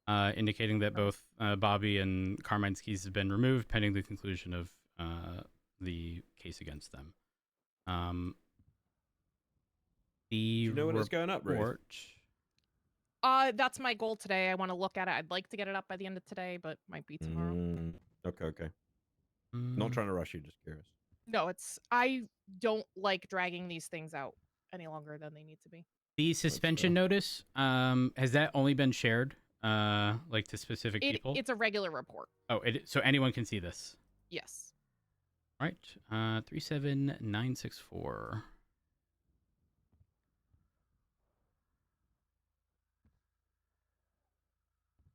indicating that both Bobby and Carmine's keys have been removed pending the conclusion of the case against them. The you know when it's going up, report. That's my goal today. I want to look at it. I'd like to get it up by the end of today, but might be tomorrow. Okay. Not trying to rush you, just curious. No, I don't like dragging these things out any longer than they need to be. The suspension notice, has that only been shared, like to specific people? It's a regular report. Oh, so anyone can see this? Yes. All right, 37964.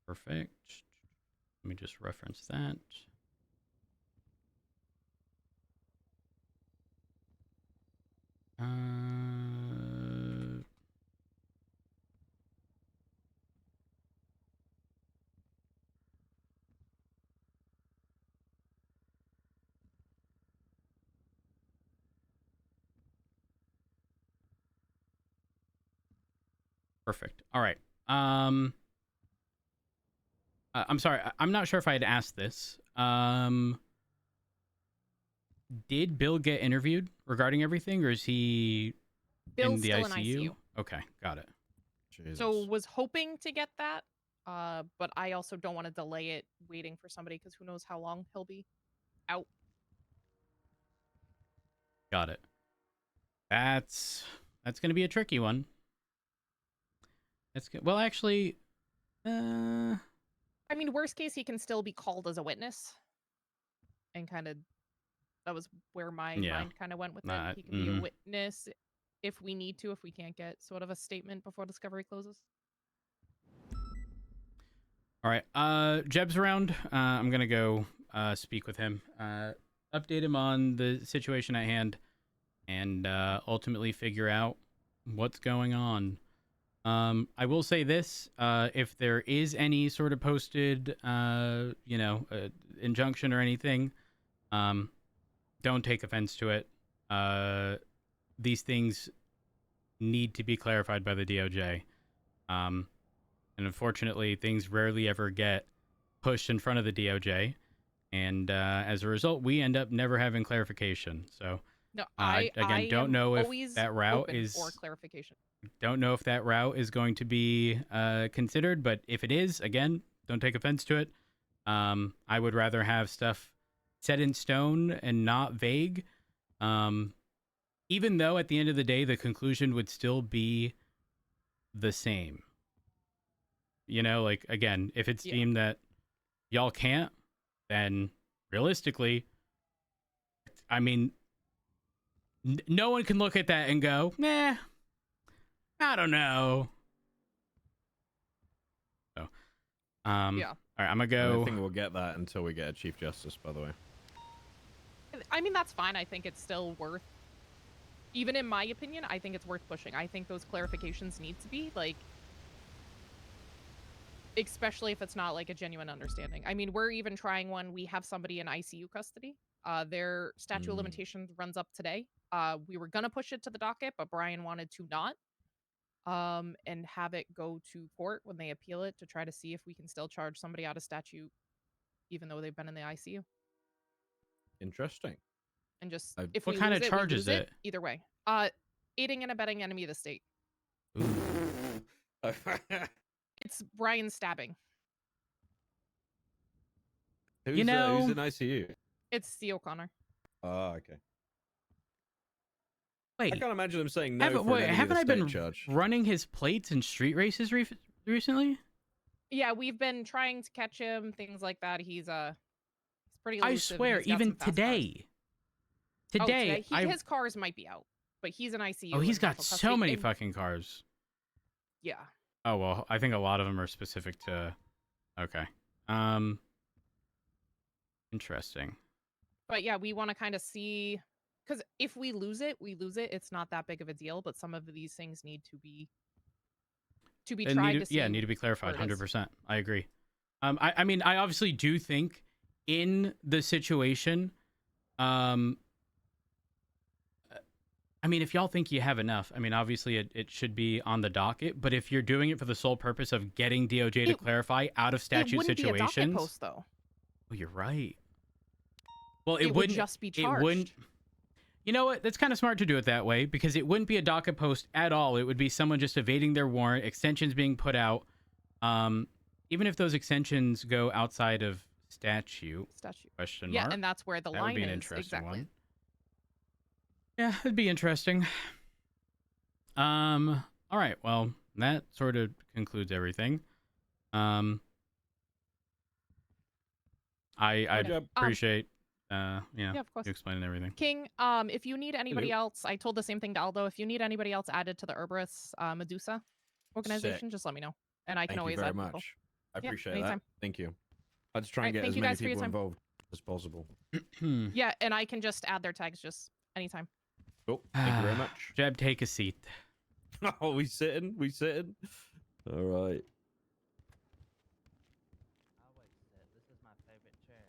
Perfect. Let me just reference that. Perfect. All right. I'm sorry. I'm not sure if I had asked this. Did Bill get interviewed regarding everything, or is he Bill's in the still ICU? in ICU. Okay, got it. Jesus. So was hoping to get that, but I also don't want to delay it waiting for somebody because who knows how long he'll be out. Got it. That's going to be a tricky one. That's good. Well, actually, I mean, worst case, he can still be called as a witness, and kind of that was where my mind kind of went with it. He can be a witness if we need to, if we can't get sort of a statement before discovery closes. All right. Jeb's around. I'm gonna go speak with him, update him on the situation at hand, and ultimately figure out what's going on. I will say this: if there is any sort of posted, injunction or anything, don't take offense to it. These things need to be clarified by the DOJ. And unfortunately, things rarely ever get pushed in front of the DOJ. And as a result, we end up never having clarification. So, no, I don't know if that route is for clarification. Don't know if that route is going to be considered, but if it is, again, don't take offense to it. I would rather have stuff set in stone and not vague. Even though at the end of the day, the conclusion would still be the same. You know, like, again, if it's deemed that y'all can't, then realistically, I mean, no one can look at that and go, nah, I don't know. So, all right, I'm gonna go. I don't think we'll get that until we get a Chief Justice, by the way. I mean, that's fine. I think it's still worth, even in my opinion, I think it's worth pushing. I think those clarifications need to be, like, especially if it's not, like, a genuine understanding. I mean, we're even trying one. We have somebody in ICU custody. Their statute of limitations runs up today. We were going to push it to the docket, but Brian wanted to not. And have it go to court when they appeal it to try to see if we can still charge somebody out of statute, even though they've been in the ICU. Interesting. And just if what kind of charge is it? Either way, aiding and abetting enemy of the state. It's Brian stabbing. Who's in ICU? It's C. O'Connor. Oh, okay. Wait, I can't imagine him saying no for an haven't I been charge. Running his plates in street races recently? Yeah, we've been trying to catch him, things like that. He's pretty elusive. I swear, even today. Today, his cars might be out, but he's in ICU. Oh, he's got so many fucking cars. Yeah. Oh, well, I think a lot of them are specific to... Okay. Interesting. But yeah, we want to kind of see... Because if we lose it, we lose it. It's not that big of a deal, but some of these things need to be tried to see. Yeah, need to be clarified, 100%. I agree. I mean, I obviously do think in the situation... I mean, if y'all think you have enough, I mean, obviously it should be on the docket. But if you're doing it for the sole purpose of getting DOJ to clarify out of It statute wouldn't be a docket situations, post though. oh, you're right. Well, It would wouldn't. just be It charged. wouldn't. You know what? That's kind of smart to do it that way because it wouldn't be a docket post at all. It would be someone just evading their warrant, extensions being put out. Even if those extensions go outside of statute. Question Yeah, mark. and that's where the That line would be an is. interesting Exactly. one. Yeah, it'd be interesting. All right. Well, that sort of concludes everything. I appreciate yeah, of course. you explaining everything. King, if you need anybody else, I told the same thing to Aldo. If you need anybody else added to the Herberus Medusa organization, Sick. just let me know, and I can Thank you always very add people. much. I Yeah, appreciate anytime. that. Thank you. I'll just try and Alright, get thank as you many guys for your people time. involved as possible. Yeah, and I can just add their tags just anytime. Cool. Thank you very much. Jeb, take a seat. Oh, we sitting? We sitting? All right. This is my favorite chair.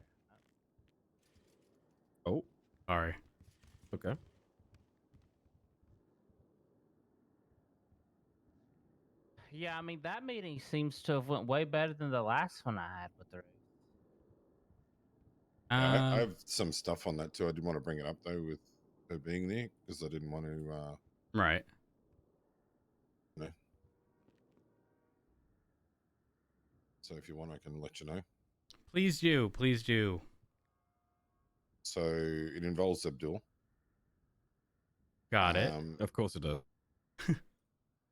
Oh, Sorry. okay. Yeah, I mean that meeting seems to have went way better than the last one I had with the. I have some stuff on that too. I didn't want to bring it up though with her being there because I didn't want to. Right. No. So if you want, I can let you know. Please do. Please do. So it involves Abdul. Got it. Of course it does.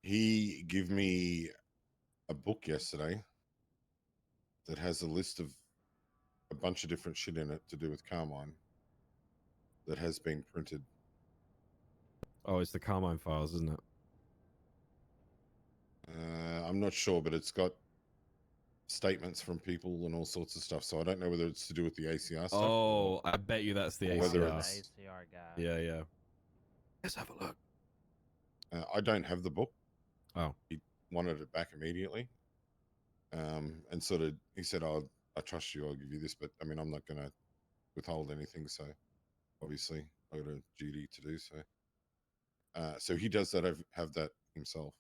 He gave me a book yesterday that has a list of a bunch of different shit in it to do with Carmine that has been printed. Oh, it's the Carmine files, isn't it? I'm not sure, but it's got statements from people and all sorts of stuff. So I don't know whether it's to do with the ACR stuff. Oh, I bet you that's the Or whether ACR. it's- The ACR guy. Yeah, yeah. Let's have a look. I don't have the book. Oh. He wanted it back immediately. And sort of, he said, "Oh, I trust you. I'll give you this." But I mean, I'm not going to withhold anything. So obviously, I got a duty to do so. So he does that. Have that himself.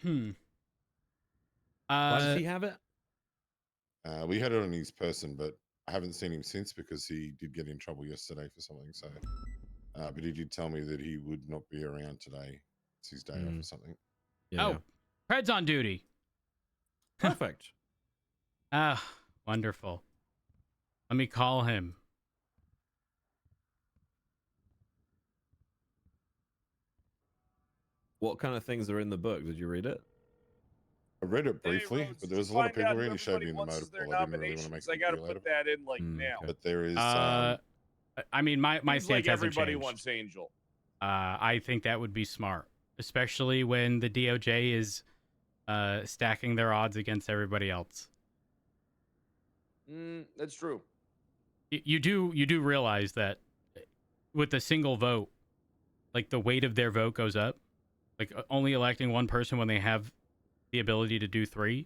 Hmm. Why does he have it? We had it on his person, but I haven't seen him since because he did get in trouble yesterday for something. So, but he did tell me that he would not be around today. It's his day off or something. Yeah. Oh, Fred's on duty. Perfect. Ah, wonderful. Let me call him. What kind of things are in the book? Did you read it? I read it briefly, Rhodes, but there was just a lot of find people out who really showed me in the everybody motor wants as their pool. I didn't really want to make nominations. a I big got to deal out put of it. that in like now. But there is. I mean, my Seems stance like hasn't everybody changed. wants Angel. I think that would be smart, especially when the DOJ is stacking their odds against everybody else. That's true. You do realize that with a single vote, like the weight of their vote goes up. Like only electing one person when they have the ability to do three.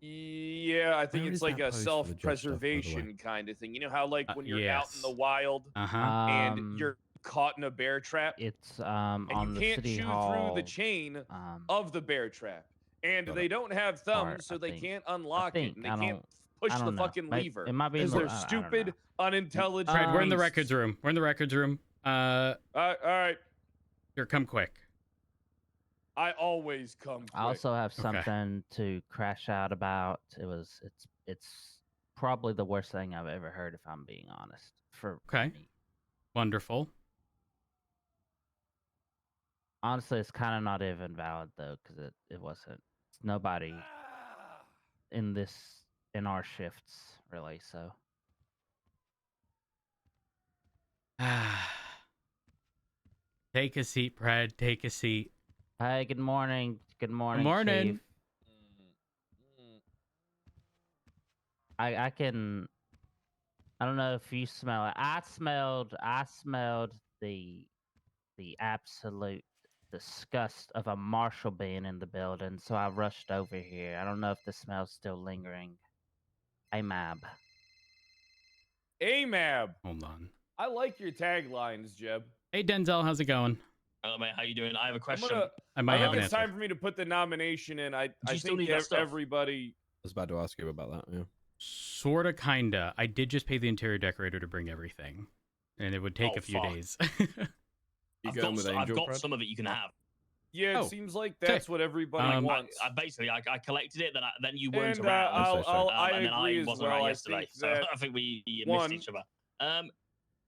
Yeah, I think Where it's is like that a post for the judge stuff, by the way? self-preservation kind of thing. You know how like when you're out in Yes. the wild Uh-huh. and you're caught in a bear trap It's and on you the can't city chew hall. through the chain um, of the bear trap. And Got they it. don't have part, thumbs, so I they think. can't unlock it, and they I can't don't- push I the don't know. fucking lever. It might be in Because the- they're I don't stupid, know. unintelligent. Fred, we're in the beasts. records room. We're in the records room. All right. Here, come quick. I always come quick. I also have Okay. something to crash out about. It's probably the worst thing I've ever heard, if I'm being honest. For Okay. me. Wonderful. Honestly, it's kind of not even valid though, because it wasn't. Nobody in our shifts really. So Take a seat, Fred. Take a seat. hey, good morning. Good morning. morning. Chief. I can. I don't know if you smell it. I smelled the absolute disgust of a marshal being in the building, so I rushed over here. I don't know if the smell's still lingering. AMAB. AMAB. Hold on. I like your taglines, Jeb. Hey, Denzel, how's it going? Hello, mate. How you doing? I have a I'm question. gonna. I might I have think an it's answer. time for me to put the nomination in. I you still think need that stuff? everybody. I was about to ask you about that. Yeah. Sorta, kinda. I did just pay the interior decorator to bring everything, and it would take Oh, a few fuck. days. You I've going got, with I've Angel, got Brad? some of it you can have. Yeah, it Oh, seems like that's sick. what everybody Um, wants. I basically I collected it, then you weren't and around, I and then agree I as wasn't well. around I yesterday, think so that I think we one, missed each other.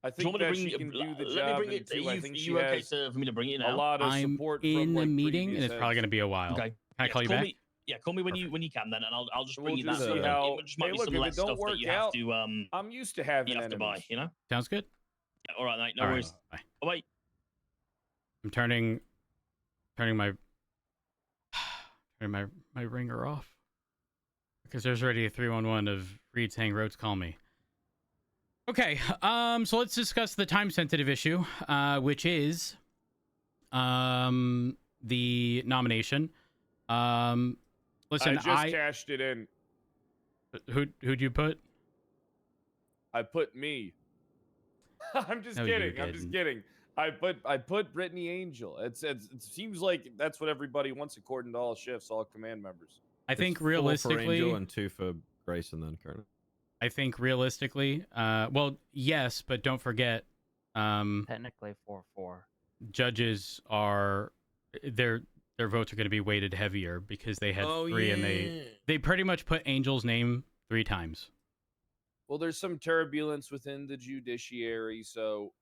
I Do you think want me to that bring? she can do the Let me job, bring and it. two, I think Are she you okay has for me to bring it a now? lot of I'm support in from a like meeting, and previous it's probably heads. going to be a while. Okay. Can I Yes, call you call back? me. Yeah, call me when Perfect. you can then, and I'll just bring We'll you just that see stuff. how. It just might Hey, be look, some if less it don't stuff that work you have out, to I'm used to having you have to buy. enemies. You know. Sounds good. Yeah, all right, mate. No All right. worries. Bye. Oh, wait. I'm turning my my ringer off because there's already a 311 of Reed saying roads call me. Okay, so let's discuss the time sensitive issue, which is the nomination. Listen, I just cashed it in. who'd you put? I put me. I'm just No, you kidding. I'm just didn't. kidding. I put Brittany Angel. It seems like that's what everybody wants according to all shifts, all command members. I think It's 4 for realistically, Angel and 2 for Grayson then currently. I think realistically, well, yes, but don't forget, Technically 4-4. judges are their votes are going to be weighted heavier because they had 3 and they pretty much put Angel's name 3 times. Well, there's some turbulence within the judiciary, so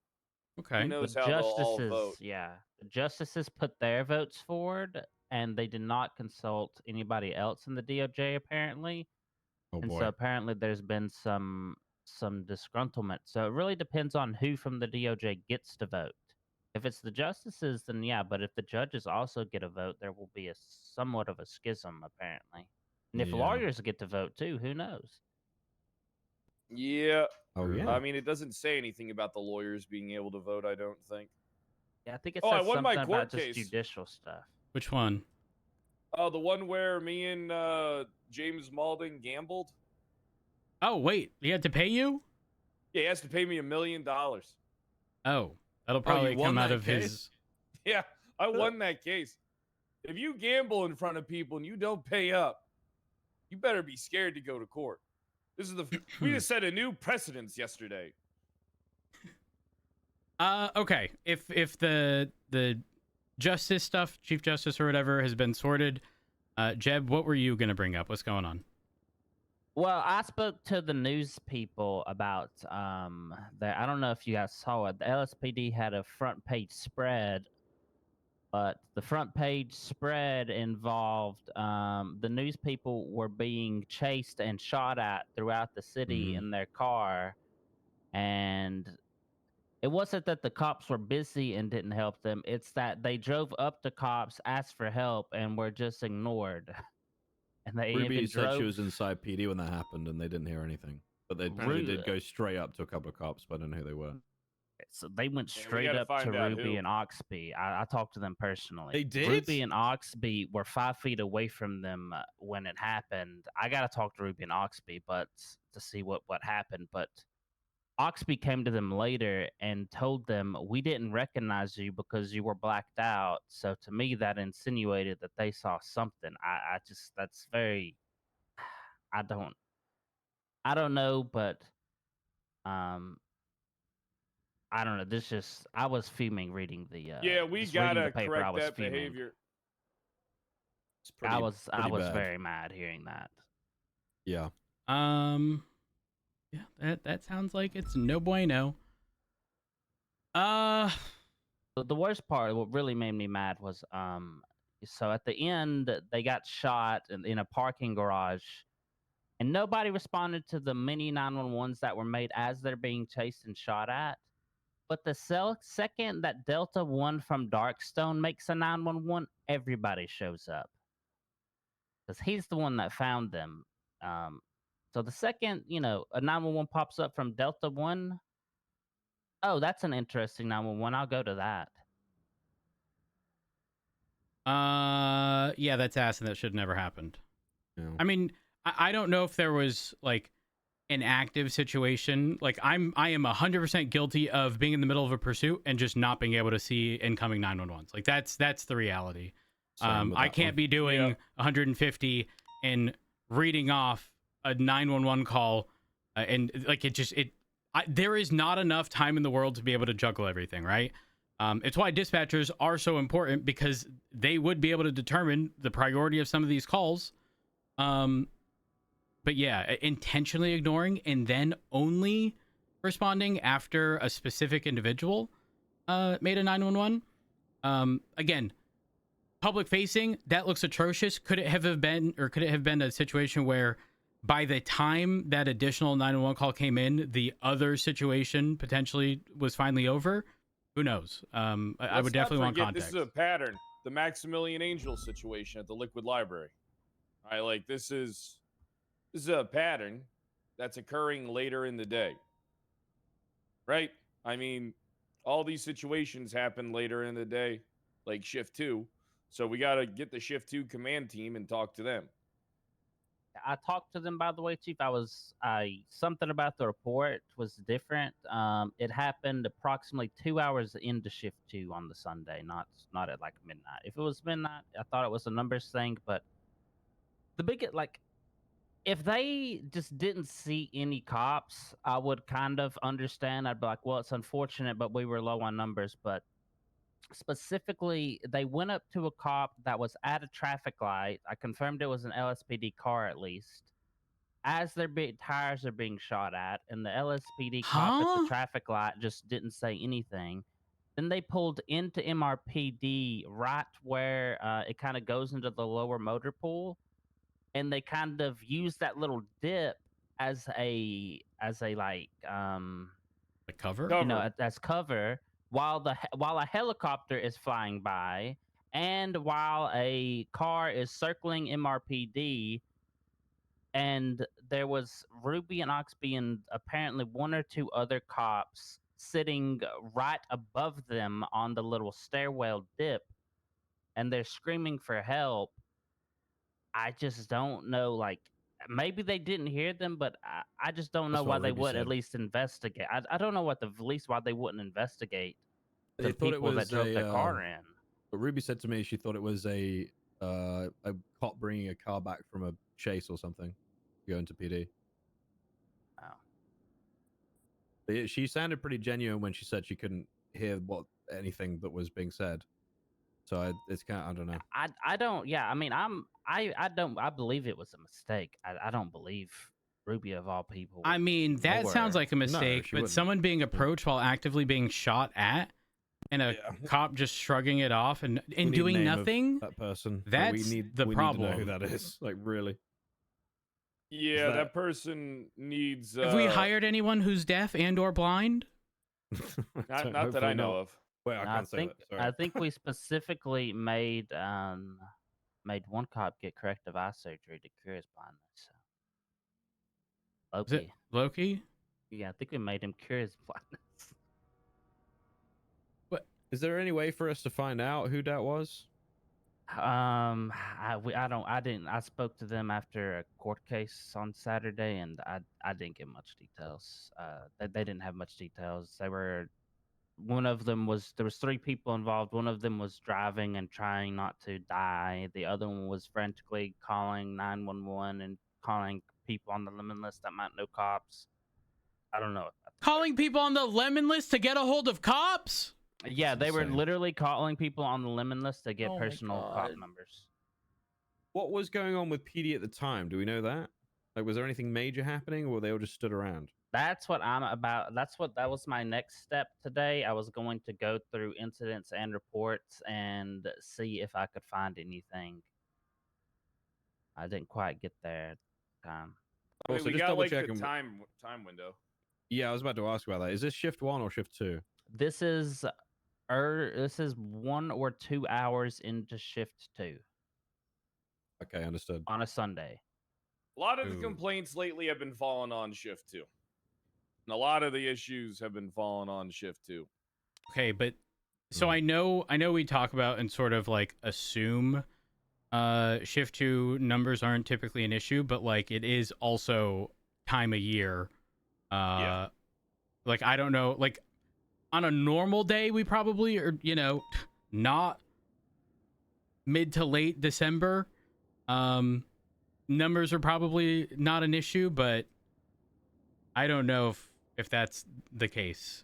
Okay. who knows The how they'll all justices, vote. yeah, the justices put their votes forward, and they did not consult anybody else in the DOJ apparently. Oh And boy. so apparently there's been some disgruntlement. So it really depends on who from the DOJ gets to vote. If it's the justices, then yeah. But if the judges also get a vote, there will be a somewhat of a schism apparently. And if Yeah. lawyers get to vote too, who knows? Yeah. Oh yeah. I mean, it doesn't say anything about the lawyers being able to vote, I don't think. Yeah, I think it Oh, I says won my something court about just case. judicial stuff. Which one? Oh, the one where me and James Malding gambled? Oh, wait, he had to pay you? Yeah, he has to pay me $1 million. Oh, that'll probably won come out that of case? his. Yeah, I won that case. If you gamble in front of people and you don't pay up, you better be scared to go to court. This is we just set a new precedence yesterday. Okay. If the justice stuff, Chief Justice or whatever, has been sorted, Jeb, what were you gonna bring up? What's going on? Well, I spoke to the news people about that. I don't know if you guys saw it. The LSPD had a front page spread, but the front page spread involved the news people were being chased and shot at throughout the city in their car, and it wasn't that the cops were busy and didn't help them. It's that they drove up to cops, asked for help, and were just ignored. And they Ruby even said drove. she was inside PD when that happened, and they didn't hear anything. But they apparently did go straight up to a couple of cops, but I don't know who they were. So they went Yeah, we straight gotta up to find out Ruby who. and Oxby. I talked to them personally. They did? Ruby and Oxby were 5 feet away from them when it happened. I got to talk to Ruby and Oxby, but to see what happened. But Oxby came to them later and told them, "We didn't recognize you because you were blacked out." So to me, that insinuated that they saw something. I just that's very. I don't know, but I don't know. This just I was fuming reading the Yeah, we just reading gotta the paper. I correct was that fuming. behavior. It's pretty, I was bad. very mad hearing that. Yeah. Yeah, that sounds like it's no bueno. But the worst part, what really made me mad was so at the end they got shot in a parking garage, and nobody responded to the many 911s that were made as they're being chased and shot at. But the second that Delta 1 from Darkstone makes a 911, everybody shows up. Because he's the one that found them. So the second, a 911 pops up from Delta 1, oh, that's an interesting 911. I'll go to that. Yeah, that's ass, and that should never happened. Yeah. I mean, I don't know if there was like an active situation, like I am 100% guilty of being in the middle of a pursuit and just not being able to see incoming 911s. Like that's the reality. Same with I that can't one. be doing Yeah. 150 and reading off a 911 call, and like there is not enough time in the world to be able to juggle everything, right? It's why dispatchers are so important, because they would be able to determine the priority of some of these calls. But yeah, intentionally ignoring and then only responding after a specific individual made a 911. Again, public facing, that looks atrocious. Could it have been a situation where by the time that additional 911 call came in, the other situation potentially was finally over? Who knows? I would Let's not definitely want forget, context. This is a pattern. The Maximilian Angel situation at the Liquid Library. All right, like this is a pattern that's occurring later in the day. Right? I mean, all these situations happen later in the day, like shift 2. So we got to get the shift 2 command team and talk to them. I talked to them, by the way, Chief. Something about the report was different. It happened approximately 2 hours into shift 2 on the Sunday, not at like midnight. If it was midnight, I thought it was a numbers thing, but the big, like, if they just didn't see any cops, I would kind of understand. I'd be like, well, it's unfortunate, but we were low on numbers. But specifically, they went up to a cop that was at a traffic light. I confirmed it was an LSPD car, at least, as their tires are being shot at, and the LSPD cop at Huh? the traffic light just didn't say anything. Then they pulled into MRPD right where it kind of goes into the lower motor pool, and they kind of use that little dip as a like Like cover? you know, as cover while a helicopter is flying by and while a car is circling MRPD. And there was Ruby and Oxby and apparently one or two other cops sitting right above them on the little stairwell dip, and they're screaming for help. I just don't know, like, maybe they didn't hear them, but I just don't know That's why what they Ruby wouldn't at said. least investigate. I don't know what the least why they wouldn't investigate They the thought it people that was drove their a. car in. But Ruby said to me she thought it was a cop bringing a car back from a chase or something to go into PD. Wow. She sounded pretty genuine when she said she couldn't hear anything that was being said. So it's kind of, I don't know. I don't. Yeah, I mean, I don't. I believe it was a mistake. I don't believe Ruby of all people. I mean, that ignore- sounds like a mistake, she but wouldn't. someone being approached while actively being shot at, and a cop just shrugging it off and We need doing name of nothing. that person. Like, That's we need the we problem. Need to know who that is. Like, really. Yeah, that- that person needs. Have we hired anyone who's deaf and or blind? Not that I Hopefully know not. of. Wait, I No, can't say that. Sorry. I think we specifically made one cop get corrective eye surgery to cure his blindness. So. Is it Loki? Yeah, I think we made him cure his blindness. Is there any way for us to find out who that was? I spoke to them after a court case on Saturday, and I didn't get much details. They didn't have much details. There was 3 people involved. One of them was driving and trying not to die. The other one was frantically calling 911 and calling people on the lemon list that might know cops. I don't know. Calling people on the lemon list to get a hold of cops? Yeah, they were insane. literally calling people on the lemon list to get Oh my personal cop God. numbers. What was going on with PD at the time? Do we know that? Like, was there anything major happening, or were they all just stood around? That's what I'm about. That was my next step today. I was going to go through incidents and reports and see if I could find anything. I didn't quite get there at the time. I mean, Also, we just got double like the checking. time window. Yeah, I was about to ask about that. Is this shift 1 or shift 2? This is 1 or 2 hours into shift 2 Okay, understood. on a Sunday. A lot of the Ooh. complaints lately have been falling on shift 2. And a lot of the issues have been falling on shift 2. Okay, but so I know we talk about and sort of like assume shift 2 numbers aren't typically an issue, but like it is also time of year. Yeah. Like I don't know, like on a normal day we probably are, not mid to late December. Numbers are probably not an issue, but I don't know if that's the case.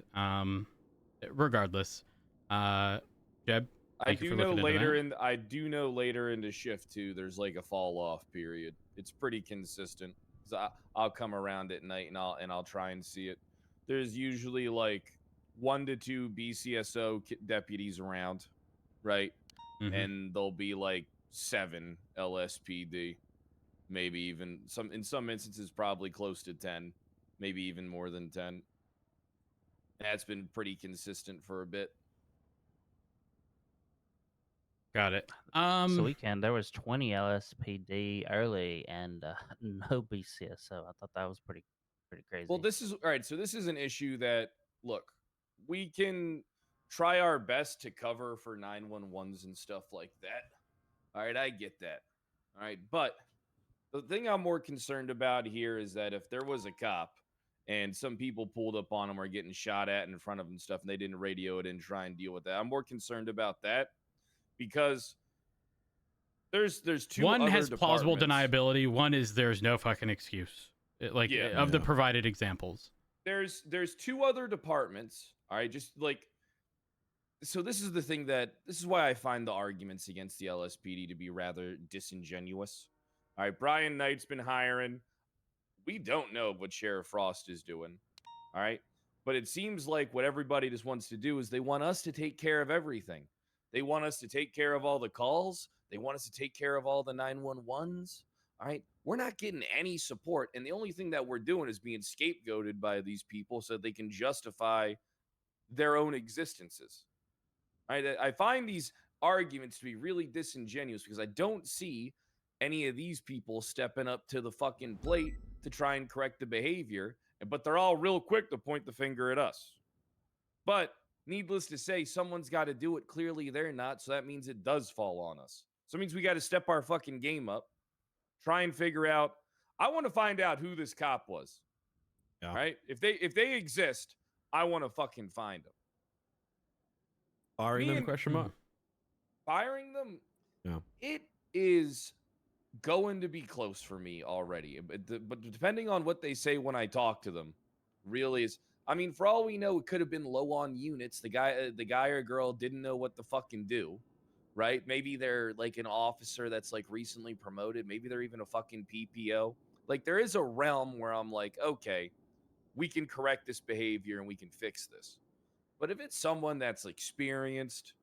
Regardless, Jeb, I thank you do for know looking into later that. I do know later into shift 2 there's like a fall off period. It's pretty consistent. 'Cause I'll come around at night and I'll try and see it. There's usually like 1 to 2 BCSO deputies around, right? Mhm. And there'll be like 7 LSPD, maybe even in some instances probably close to 10, maybe even more than 10. That's been pretty consistent for a bit. Got it. This weekend there was 20 LSPD early and no BCSO. I thought that was pretty crazy. Well, this is all right. So this is an issue that look, we can try our best to cover for 911s and stuff like that. All right, I get that. All right, but the thing I'm more concerned about here is that if there was a cop and some people pulled up on him or getting shot at in front of him and stuff, and they didn't radio it and try and deal with that, I'm more concerned about that because there's two one other has plausible departments. deniability. One is there's no fucking excuse. Of the Yeah. provided examples. There's 2 other departments. All right, just like so this is the thing this is why I find the arguments against the LSPD to be rather disingenuous. All right, Brian Knight's been hiring. We don't know what Sheriff Frost is doing. All right, but it seems like what everybody just wants to do is they want us to take care of everything. They want us to take care of all the calls. They want us to take care of all the 911s. All right, we're not getting any support, and the only thing that we're doing is being scapegoated by these people so they can justify their own existences. I find these arguments to be really disingenuous because I don't see any of these people stepping up to the fucking plate to try and correct the behavior, but they're all real quick to point the finger at us. But needless to say, someone's got to do it. Clearly, they're not, so that means it does fall on us. So it means we got to step our fucking game up, try and figure out. I want to find out who this cop was. Yeah. Right? If they exist, I want to fucking find them. Firing them? Question mark. Firing them? Yeah. It is going to be close for me already. But depending on what they say when I talk to them, really is. I mean, for all we know, it could have been low on units. The guy or girl didn't know what to fucking do, right? Maybe they're like an officer that's like recently promoted. Maybe they're even a fucking PPO. Like there is a realm where I'm like, okay, we can correct this behavior and we can fix this. But if it's someone that's experienced,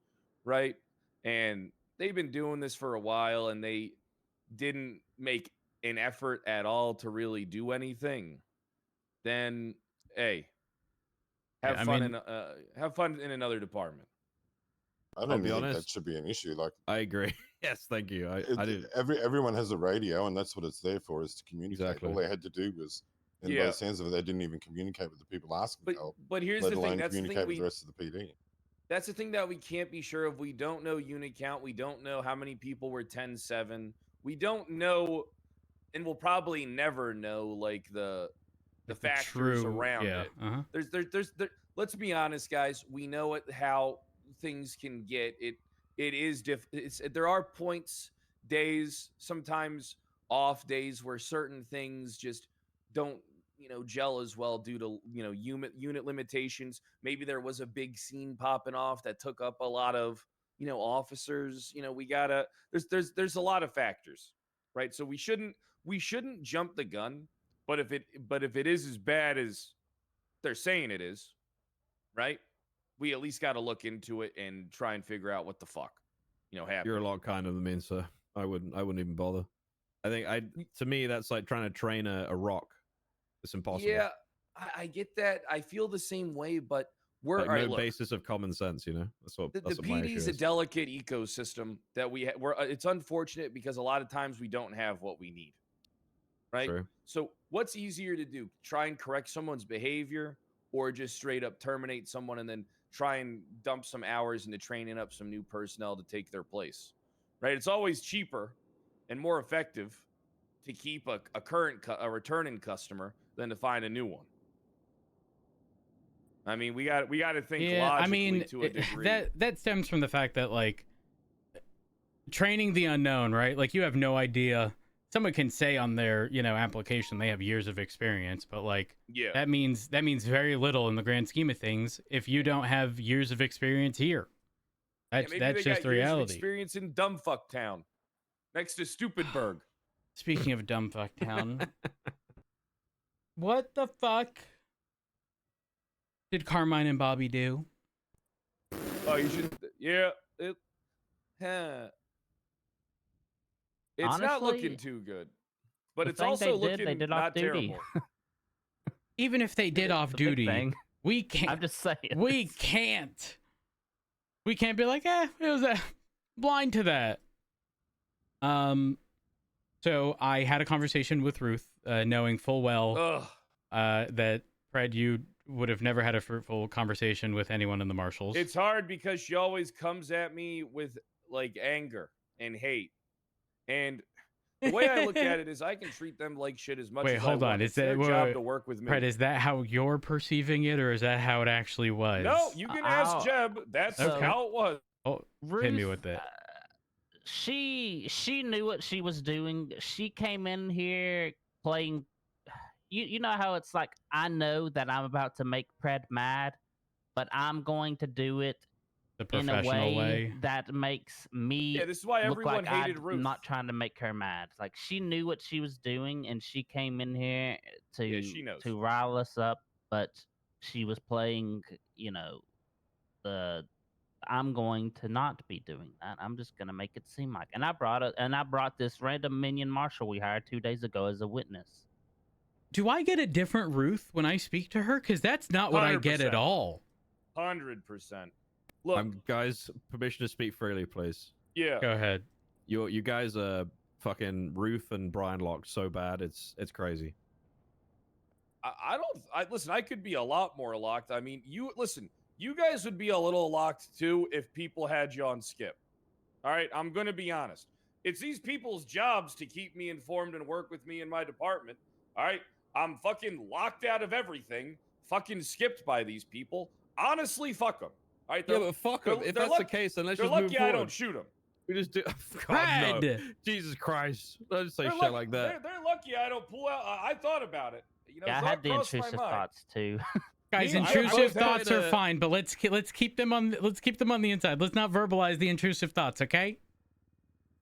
right, and they've been doing this for a while and they didn't make an effort at all to really do anything, then hey, have fun in another department. I don't I'll even be think that honest. should be an issue. Like, I agree. Yes, thank you. I do. everyone has a radio, and that's what it's there for, is to communicate. Exactly. All they had to do was, and by the sounds of it, they didn't even communicate with the people asking for help, But here's let the alone thing. That's the communicate thing with the rest of the PD. That's the thing that we can't be sure of. We don't know unit count. We don't know how many people were 10-7. We don't know, and we'll probably never know like the factors around it. Uh-huh. There's let's be honest, guys. We know how things can get. It is there are points, days, sometimes off days where certain things just don't gel as well due to unit limitations. Maybe there was a big scene popping off that took up a lot of officers. We gotta there's a lot of factors, right? So we shouldn't jump the gun. But if it is as bad as they're saying it is, right? We at least got to look into it and try and figure out what the fuck happened. You're a lot kinder than me, and so I wouldn't even bother. I think to me that's like trying to train a rock. It's impossible. Yeah, I get that. I feel the same way, but we're like no basis of common sense. That's what the my PD issue is a delicate ecosystem that we it's unfortunate because a lot of times we don't have what we need. Right. True. So what's easier to do? Try and correct someone's behavior, or just straight up terminate someone and then try and dump some hours into training up some new personnel to take their place. Right. It's always cheaper and more effective to keep a returning customer than to find a new one. I mean, we got to think logically to a degree. that stems from the fact that like training the unknown, right? Like you have no idea. Someone can say on their, application they have years of experience, but like Yeah. that means very little in the grand scheme of things if you don't have years of experience here. That's maybe that's they just got the years of reality. experience in Dumbfuck Town, next to Stupidburg. Speaking of Dumbfuck Town, what the fuck did Carmine and Bobby do? Oh, you should. Yeah. It's not looking Honestly, too good, but the it's thing also they did looking off not duty. terrible. Even if they did It's off a big duty, thing. we can't. I'm just saying. We can't. We can't be like, it was blind to that. So I had a conversation with Ruth, knowing full well that Fred, you would have never had a fruitful conversation with anyone in the Marshals. It's hard because she always comes at me with like anger and hate, and the way I look at it is I can treat them like shit as much Wait, as hold I on. want. Is It's their that job to work with me. Fred, is that how you're perceiving it, or is that how it actually was? No, you can ask Jeb. That's Okay. how it was. Oh, Ruth, hit me with it. She knew what she was doing. She came in here playing. You know how it's like, I know that I'm about to make Pred mad, but I'm going to do it The in a professional way, way. that makes me Yeah, this is why look everyone like hated Ruth. I'm not trying to make her mad. Like, she knew what she was doing, and she came in here Yeah, she knows. to rile us up, but she was playing, the I'm going to not be doing that. I'm just gonna make it seem like. And I brought this random minion marshal we hired 2 days ago as a witness. Do I get a different Ruth when I speak to her? Because that's not what I get at 100%. all. 100%. Look, Guys, permission to speak freely, please. yeah. Go ahead. You guys are fucking Ruth and Brian locked so bad. It's crazy. Listen, I could be a lot more locked. I mean, you guys would be a little locked too if people had you on skip. All right, I'm going to be honest. It's these people's jobs to keep me informed and work with me in my department. All right, I'm fucking locked out of everything, fucking skipped by these people. Honestly, fuck them. All right, Yeah, but fuck them. If that's the case, then let's just move lucky forward. I don't shoot them. We just do. Fred! God, no. Jesus Christ! Don't say shit like that. They're lucky I don't pull out. I thought about it. Yeah, I had the intrusive thoughts too. Guys, Me, I intrusive was thoughts are gonna- fine, but let's keep them on the inside. Let's not verbalize the intrusive thoughts, okay?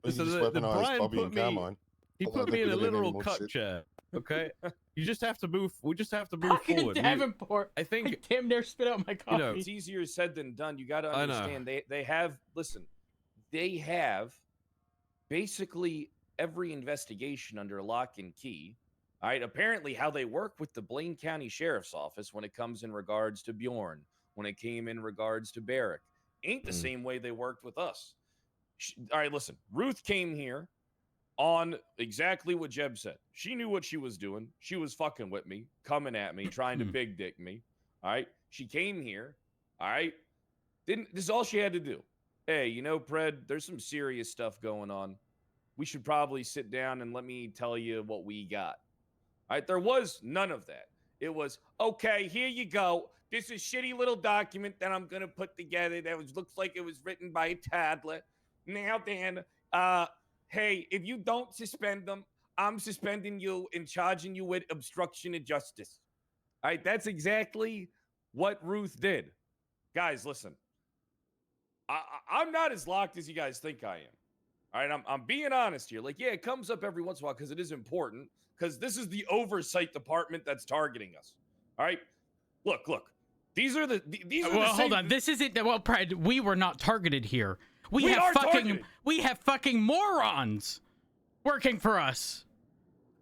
You So just the weaponized Brian Bobby put and me- Carmine. He Although put they me in a could have been any literal more cut shit. chair. Okay, you just have to move. We just have to move Fucking forward. Davenport. I think I damn near spit out my coffee. know, It's easier said than done. You got to I know. understand. They have basically every investigation under lock and key. All right. Apparently, how they work with the Blaine County Sheriff's Office when it comes in regards to Bjorn, when it came in regards to Barrick, ain't the same way they worked with us. All right, listen. Ruth came here on exactly what Jeb said. She knew what she was doing. She was fucking with me, coming at me, trying to big dick me. All right. She came here. All right. This is all she had to do. Hey, Pred, there's some serious stuff going on. We should probably sit down and let me tell you what we got. All right. There was none of that. It was, okay, here you go. This is shitty little document that I'm going to put together that looks like it was written by a toddler. Now, Dan, hey, if you don't suspend them, I'm suspending you and charging you with obstruction of justice. All right, that's exactly what Ruth did. Guys, listen. I'm not as locked as you guys think I am. All right, I'm being honest here. Like, yeah, it comes up every once in a while because it is important, because this is the oversight department that's targeting us. All right, look. These are the Hold on. This isn't Pred. We were not targeted here. We are have targeted. fucking morons working for us.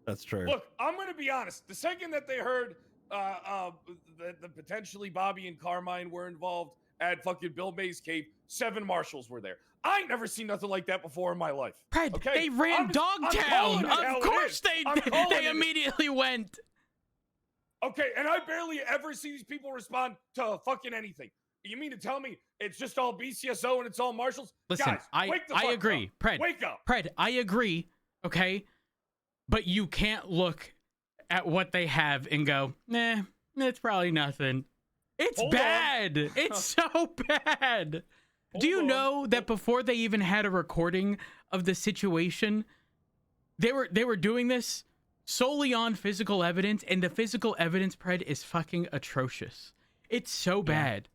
that's true. Look, I'm going to be honest. The second that they heard the potentially Bobby and Carmine were involved at fucking Bill May's cave, 7 marshals were there. I ain't never seen nothing like that before in my life. Pred, Okay? they ran I'm calling Dogtown. it how Of it course is. they I'm calling they it. immediately went. Okay, and I barely ever see these people respond to fucking anything. You mean to tell me it's just all BCSO and it's all marshals? Listen, Guys, wake the fuck I agree. up. Pred, Wake up. Pred, I agree. Okay. but you can't look at what they have and go, nah, it's probably nothing. It's Hold on. bad. It's so bad. Do you Hold on. know that before they even had a recording of the situation, they were doing this solely on physical evidence, and the physical evidence, Pred, is fucking atrocious. It's so bad.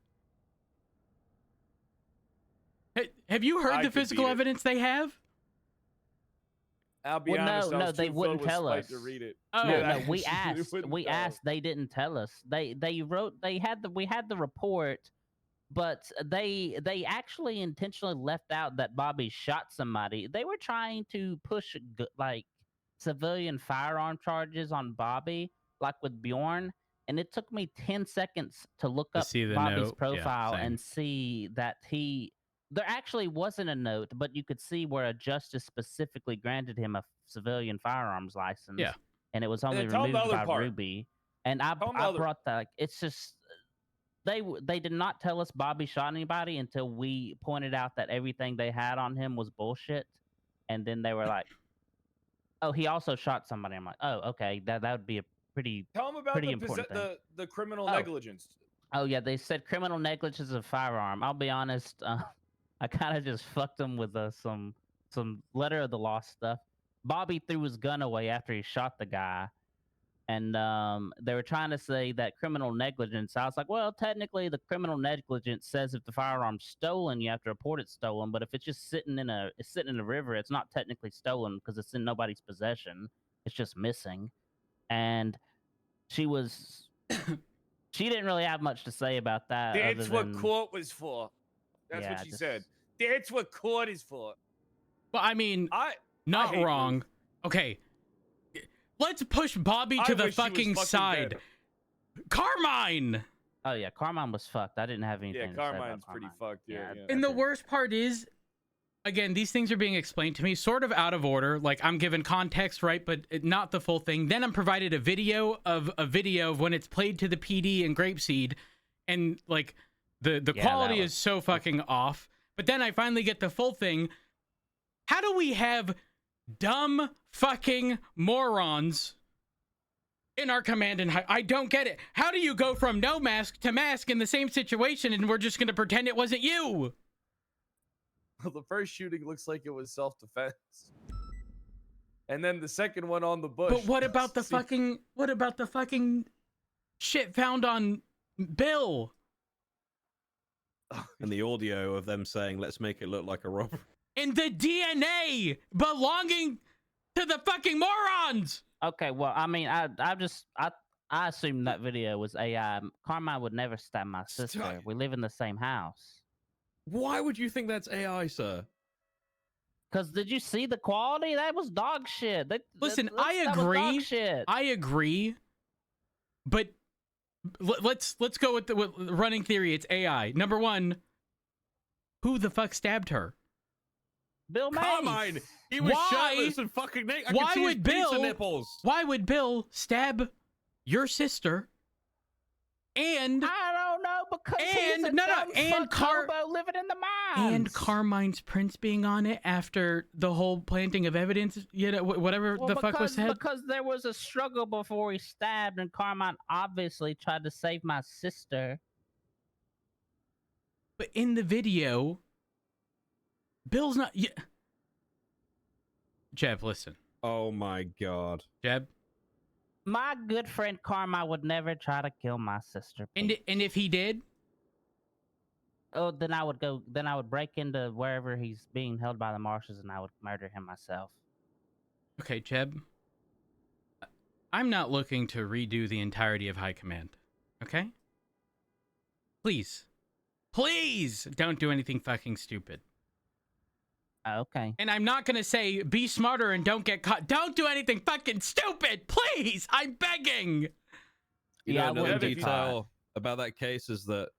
Have you heard I the could physical beat it. evidence they have? I'll be Well, honest. no, I no, was they too wouldn't filled with tell spite us. to read it. Oh. No, Yeah, no, we they asked. wouldn't We tell asked. us. They didn't tell us. They wrote. We had the report, but they actually intentionally left out that Bobby shot somebody. They were trying to push like civilian firearm charges on Bobby, like with Bjorn, and it took me 10 seconds to look To up see the Bobby's note? Yeah, profile same. and see that there actually wasn't a note, but you could see where a justice specifically granted him a civilian firearms license. Yeah. And it was only tell 'em the removed other by part. Ruby. And I Tell 'em the I other- brought that. Like, it's just they did not tell us Bobby shot anybody until we pointed out that everything they had on him was bullshit. And then they were like, "Oh, he also shot somebody." I'm like, "Oh, okay, that would be a pretty." Tell them about Pretty the important thing. the criminal Oh. negligence. Oh yeah, they said criminal negligence of firearm. I'll be honest, I kind of just fucked them with some letter of the law stuff. Bobby threw his gun away after he shot the guy, and they were trying to say that criminal negligence. I was like, well, technically, the criminal negligence says if the firearm's stolen, you have to report it stolen. But if it's just sitting in a river, it's not technically stolen because it's in nobody's possession. It's just missing, and she was. She didn't really have much to say about that. That's other what than, court was for. That's yeah, what she just- said. That's what court is for. Well, I mean, I not hate wrong. Ruth. Okay. Let's push Bobby I to the wish she was fucking fucking side. dead. Carmine! Oh yeah, Carmine was fucked. I didn't have anything. Yeah, to say about Carmine's pretty Carmine. fucked. Yeah, yeah. And the okay. worst part is, again, these things are being explained to me sort of out of order. Like, I'm given context, right? But not the full thing. Then I'm provided a video of when it's played to the PD in Grapeseed. And, like, the Yeah, quality that is so fucking off. But then I finally get the full thing. How do we have dumb fucking morons in our command and I don't get it. How do you go from no mask to mask in the same situation and we're just going to pretend it wasn't you? Well, the first shooting looks like it was self-defense. And then the second one on the bush. But what about the See, fucking shit found on Bill? And the audio of them saying, "Let's make it look like a robbery." And the DNA belonging to the fucking morons. Okay, well, I mean, I assumed that video was AI. Carmine would never stab my sister. Stop. We live in the same house. Why would you think that's AI, sir? Cause did you see the quality? That was dog shit. Listen, that was dog agree. shit. I agree, but let's go with the running theory. It's AI. Number one, who the fuck stabbed her? Bill Mays. Carmine, he was Why? shirtless and fucking naked. I Why could see would his pizza Bill- nipples? Why would Bill stab your sister? And I don't know because he's a And- no, no, dumb and fuck Car- hobo living in the mines. and Carmine's prints being on it after the whole planting of evidence, you know, whatever Well, the fuck was said. because there was a struggle before he stabbed, and Carmine obviously tried to save my sister. But in the video, Bill's not. Yeah. Jeb, listen. Oh my god. Jeb, My good friend Carmine would never try to kill my sister. and Pete. if he did, Oh, then I would go. Then I would break into wherever he's being held by the marshals, and I would murder him myself. okay, Jeb. I'm not looking to redo the entirety of High Command. Okay? Please. Please don't do anything fucking stupid. Okay. And I'm not gonna say be smarter and don't get caught. Don't do anything fucking stupid, please. I'm begging. You Yeah, I know, another wouldn't be detail about that case is that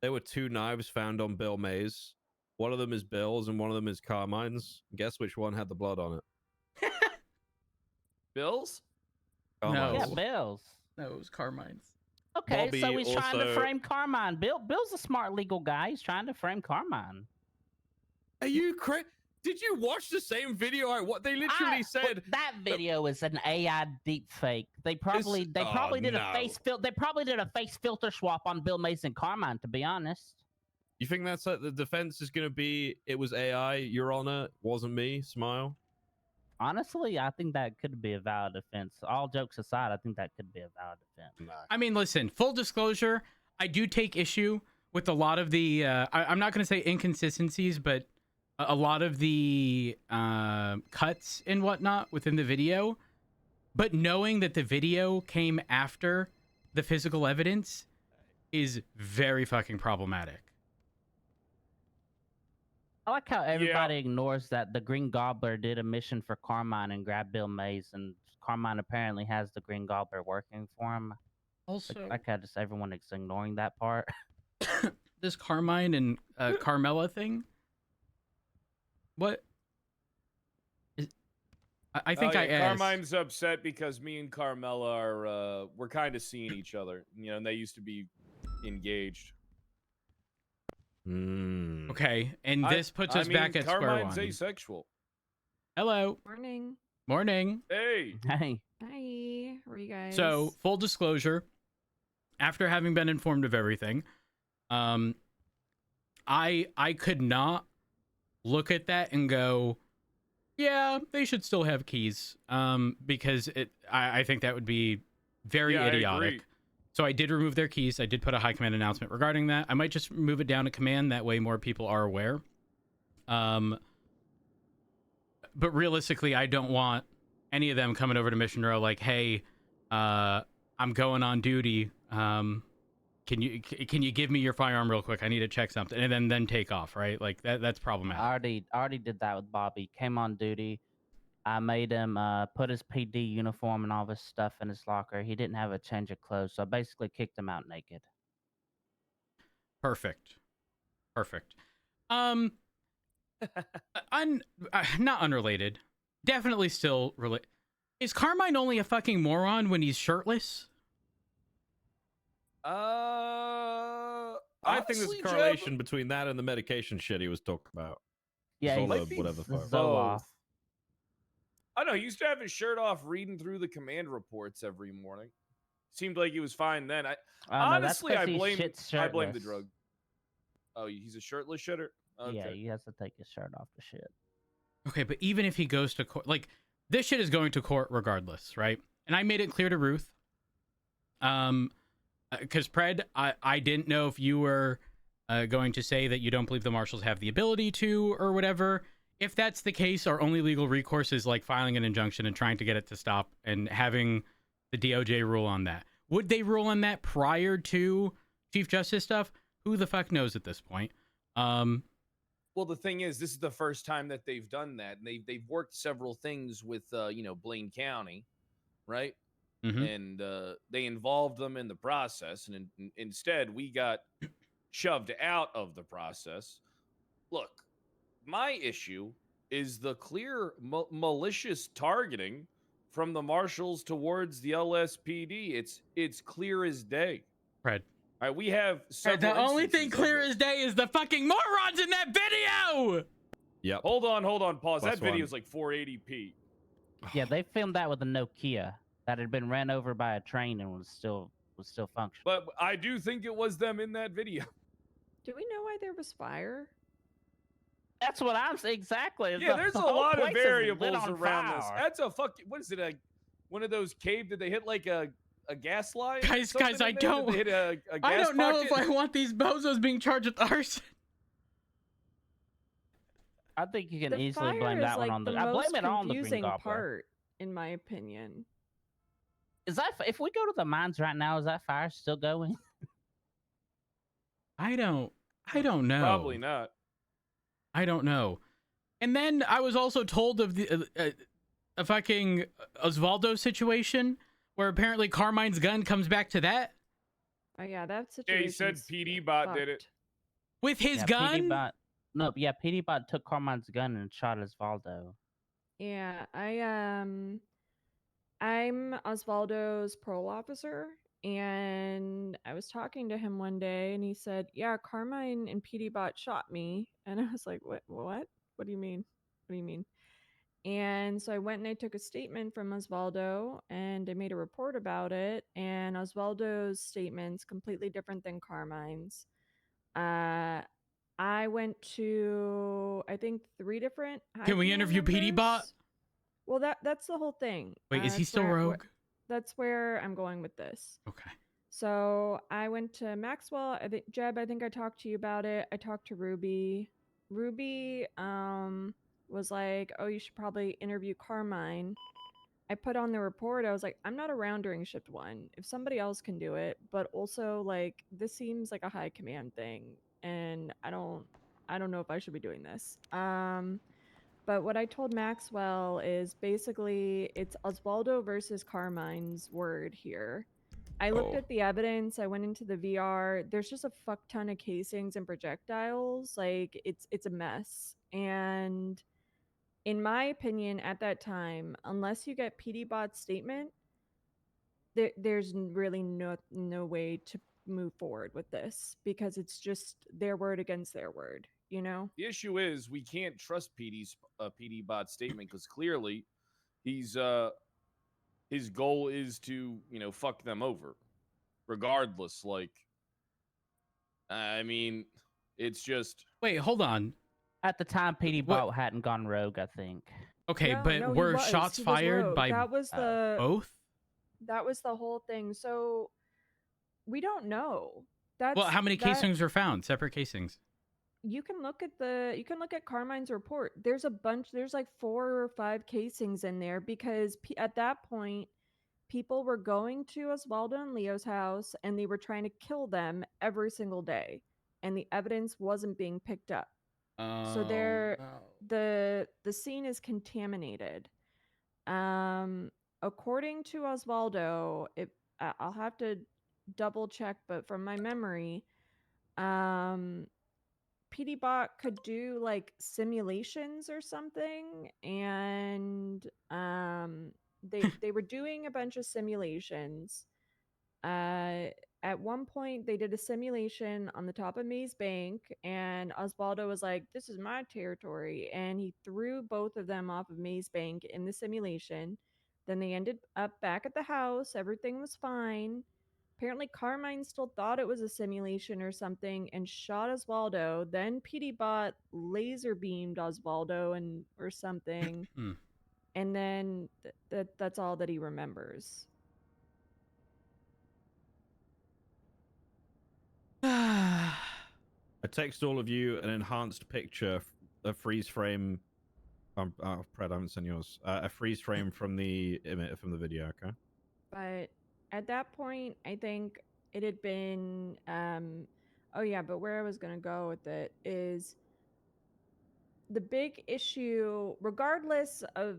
there were 2 knives found on Bill Mays. One of them is Bill's and one of them is Carmine's. Guess which one had the blood on it? Bills? No. Carmine's. Yeah, Bill's. No, it was Carmine's. Okay, so Bobby he's trying to also- frame Carmine. Bill's a smart legal guy. He's trying to frame Carmine. Are you crazy? Did you watch the same video? What they literally said. That video is an AI deep fake. They probably did a face they probably did a face filter swap on Bill Mays and Carmine, to be honest. You think that's like the defense is going to be? It was AI, Your Honor, wasn't me. Smile. Honestly, I think that could be a valid defense. All jokes aside, I think that could be a valid defense. No. I mean, listen, full disclosure, I do take issue with a lot of the, I'm not going to say inconsistencies, but a lot of the cuts and whatnot within the video. But knowing that the video came after the physical evidence is very fucking problematic. I like how everybody ignores that the Green Gobbler did a mission for Carmine and grabbed Bill Mays, and Carmine apparently has the Green Gobbler working for him. Also, Like how just everyone is ignoring that part. this Carmine and Carmela thing. What? I think I asked. Carmine's upset because me and Carmela are we're kind of seeing each other, and they used to be engaged. Okay, and this puts us back at square Carmine's one. asexual. Hello. Morning. Morning. Hey. Hey. Hi. How are you guys? So, full disclosure, after having been informed of everything, I could not look at that and go, yeah, they should still have keys, because I think that would be very idiotic. So I did remove their keys. I did put a high command announcement regarding that. I might just move it down to command. That way more people are aware. But realistically, I don't want any of them coming over to Mission Row like, hey, I'm going on duty. Can you give me your firearm real quick? I need to check something. And then take off, right? Like that's problematic. I already did that with Bobby. Came on duty. I made him put his PD uniform and all this stuff in his locker. He didn't have a change of clothes, so I basically kicked him out naked. Perfect. Not unrelated. Definitely still related. Is Carmine only a fucking moron when he's shirtless? I think there's a Honestly, correlation between that and the medication shit he was talking about. Yeah, Zola, he's whatever the fuck. Zoloft. I know, he used to have his shirt off reading through the command reports every morning. Seemed like he was fine then. Honestly, I blame the drug. Oh, he's a shirtless shitter? Okay. Yeah, he has to take his shirt off to shit. Okay, but even if he goes to court, like, this shit is going to court regardless, right? And I made it clear to Ruth. Because Pred, I didn't know if you were going to say that you don't believe the marshals have the ability to or whatever. If that's the case, our only legal recourse is like filing an injunction and trying to get it to stop and having the DOJ rule on that. Would they rule on that prior to Chief Justice stuff? Who the fuck knows at this point? Well, the thing is, this is the first time that they've done that, and they've worked several things with Blaine County, right? Mm-hmm. And they involved them in the process, and instead we got shoved out of the process. Look, my issue is the clear malicious targeting from the marshals towards the LSPD. It's clear as day. Pred. All right, we have The only thing clear as day is the fucking morons in that video. Yep. Hold on, pause. Plus That video one. is like 480p. Yeah, they filmed that with a Nokia that had been ran over by a train and was still functioning. But I do think it was them in that video. Do we know why there was fire? That's what I'm saying. Exactly. Yeah, there's a lot of variables on around this. fire. That's a fucking, what is it? One of those cave? Did they hit like a gas line? or Guys, something I in there? don't- Did they hit a gas I don't know pocket? if I want these bozos being charged with arson. I think you can The easily fire blame is that like one on the the. I blame most it on the Green confusing Gobbler. part, in my opinion. Is that if we go to the mines right now? Is that fire still going? I don't know. Probably not. I don't know. And then I was also told of the a fucking Osvaldo situation where apparently Carmine's gun comes back to that Oh yeah, that Yeah, situation. he said PD bot did it. with his Yeah, gun. PD bot, no, yeah, PD bot took Carmine's gun and shot Osvaldo. Yeah, I'm Osvaldo's parole officer, and I was talking to him one day, and he said, "Yeah, Carmine and PD Bot shot me," and I was like, "What? What? What do you mean?" do you mean? And so I went and I took a statement from Osvaldo and I made a report about it. And Osvaldo's statement's completely different than Carmine's. I went to, I think, 3 different high Can we command interview PD Bot? members. Well, that's the whole thing. Wait, is he That's still where- rogue? That's where I'm going with this. Okay. So I went to Maxwell. I think Jeb, I think I talked to you about it. I talked to Ruby. Ruby was like, "Oh, you should probably interview Carmine." I put on the report. I was like, "I'm not around during shift 1. If somebody else can do it, but also like this seems like a high command thing, and I don't know if I should be doing this." But what I told Maxwell is basically it's Osvaldo versus Carmine's word here. I looked Oh. at the evidence. I went into the VR. There's just a fuck ton of casings and projectiles. Like it's a mess. And in my opinion, at that time, unless you get PD Bot's statement, there's really no way to move forward with this because it's just their word against their word. You know. The issue is we can't trust PD Bot's statement because clearly he's his goal is to fuck them over, regardless. Like, I mean, it's just Wait, hold on. At the time, PD What- Bot hadn't gone rogue, I think. Okay, No, but no, he were was. shots He was fired rogue. by That was the both? that was the whole thing. So we don't know. That's Well, how many that- casings were found? Separate casings. You can look at Carmine's report. There's a bunch. There's like 4 or 5 casings in there because at that point, people were going to Osvaldo and Leo's house and they were trying to kill them every single day, and the evidence wasn't being picked up. So the scene is contaminated. According to Osvaldo, I'll have to double check, but from my memory, PD Bot could do like simulations or something, and they were doing a bunch of simulations. At one point, they did a simulation on the top of Maze Bank, and Osvaldo was like, "This is my territory," and he threw both of them off of Maze Bank in the simulation. Then they ended up back at the house. Everything was fine. Apparently, Carmine still thought it was a simulation or something and shot Osvaldo. Then PD Bot laser beamed Osvaldo or something. Hmm. And then that's all that he remembers. I text all of you an enhanced picture, a freeze frame. Pred, I haven't sent yours. A freeze frame from the video. Okay. But at that point, I think it had been. Oh yeah, but where I was gonna go with it is the big issue, regardless of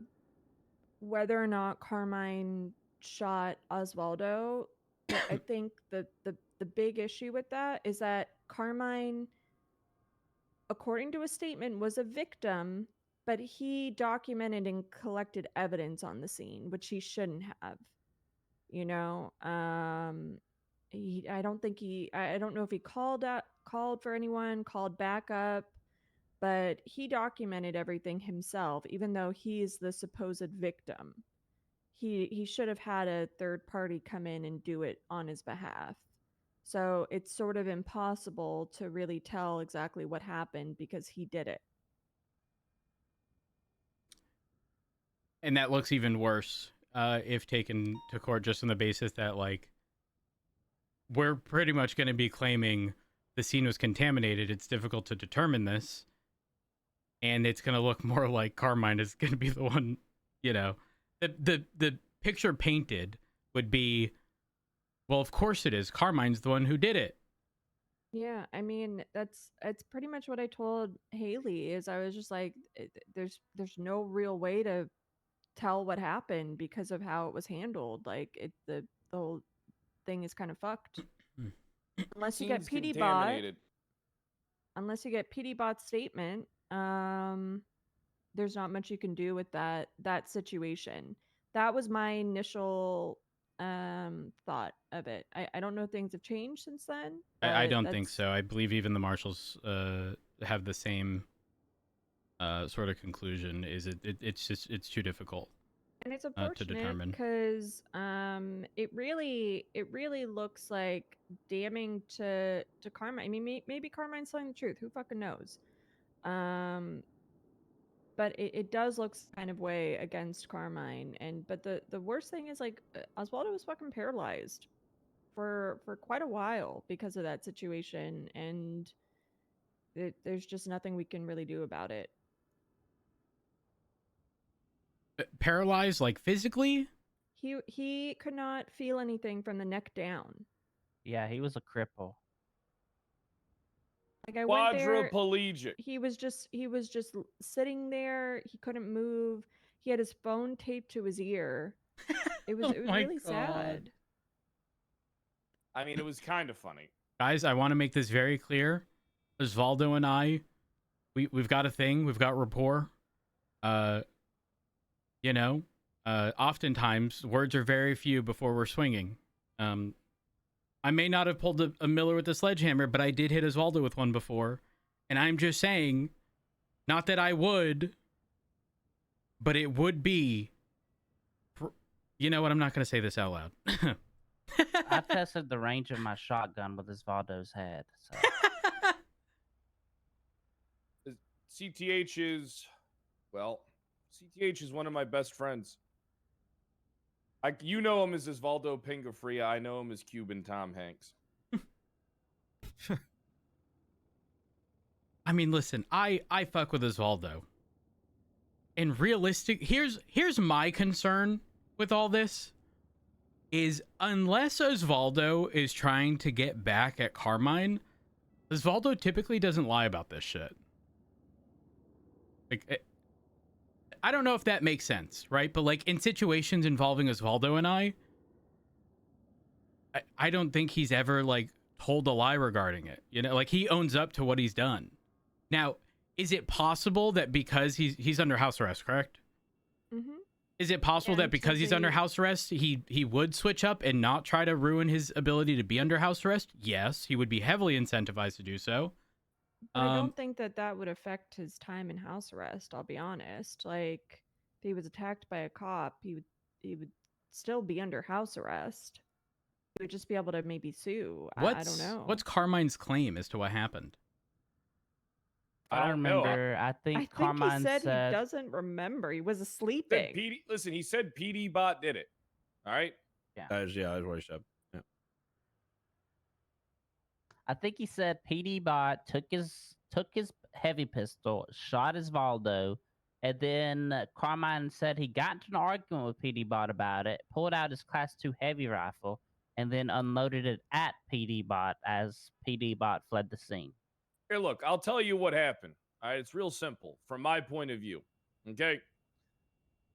whether or not Carmine shot Osvaldo. I think the big issue with that is that Carmine, according to a statement, was a victim, but he documented and collected evidence on the scene, which he shouldn't have. You know, I don't know if he called for anyone, called backup, but he documented everything himself, even though he's the supposed victim. He should have had a third party come in and do it on his behalf. So it's sort of impossible to really tell exactly what happened because he did it. And that looks even worse if taken to court just on the basis that, like, we're pretty much going to be claiming the scene was contaminated. It's difficult to determine this. And it's going to look more like Carmine is going to be the one, you know. The picture painted would be, well, of course it is. Carmine's the one who did it. Yeah, I mean, it's pretty much what I told Haley is I was just like, there's no real way to tell what happened because of how it was handled. Like the whole thing is kind of fucked. Unless you get scene's PD Bot, contaminated. unless you get PD Bot's statement, there's not much you can do with that situation. That was my initial thought of it. I don't know if things have changed since then. I but don't think that's- so. I believe even the marshals have the same sort of conclusion is it's too difficult And it's to unfortunate determine. because it really looks like damning to Carmine. I mean, maybe Carmine's telling the truth. Who fucking knows? But it does look some kind of way against Carmine. But the worst thing is, like, Oswaldo was fucking paralyzed for quite a while because of that situation, and there's just nothing we can really do about it. Paralyzed, like physically? He could not feel anything from the neck down. Yeah, he was a cripple. Like, I went there. Quadriplegic. He was just sitting there. He couldn't move. He had his phone taped to his ear. It was Oh it was my really God. sad. I mean, it was kind of funny. Guys, I want to make this very clear. Osvaldo and I, we've got a thing. We've got rapport. You know, oftentimes words are very few before we're swinging. I may not have pulled a Miller with a sledgehammer, but I did hit Osvaldo with one before. And I'm just saying, not that I would, but it would be. You know what? I'm not going to say this out loud. I tested the range of my shotgun with Osvaldo's head. So. CTH is, well, CTH is one of my best friends. You know him as Osvaldo Pingafria. I know him as Cuban Tom Hanks. I mean, listen, I fuck with Osvaldo. And here's my concern with all this is unless Osvaldo is trying to get back at Carmine, Osvaldo typically doesn't lie about this shit. Like, I don't know if that makes sense, right? But like in situations involving Osvaldo and I don't think he's ever like told a lie regarding it. You know, like he owns up to what he's done. Now, is it possible that because he's under house arrest, correct? Mm-hmm. Is it possible that because he's under house arrest, he would switch up and not try to ruin his ability to be under house arrest? Yes, he would be heavily incentivized to do so. But I don't think that would affect his time in house arrest. I'll be honest. Like, if he was attacked by a cop, he would still be under house arrest. He would just be able to maybe sue. I don't know. What's Carmine's claim as to what happened? I don't remember. I think Carmine he said he doesn't remember. He was sleeping. Listen, he said PD Bot did it. All right. Yeah. That was what he said. Yeah. I think he said PD Bot took his heavy pistol, shot Osvaldo, and then Carmine said he got into an argument with PD Bot about it, pulled out his Class 2 heavy rifle, and then unloaded it at PD Bot as PD Bot fled the scene. Here, look, I'll tell you what happened. All right, it's real simple from my point of view. Okay.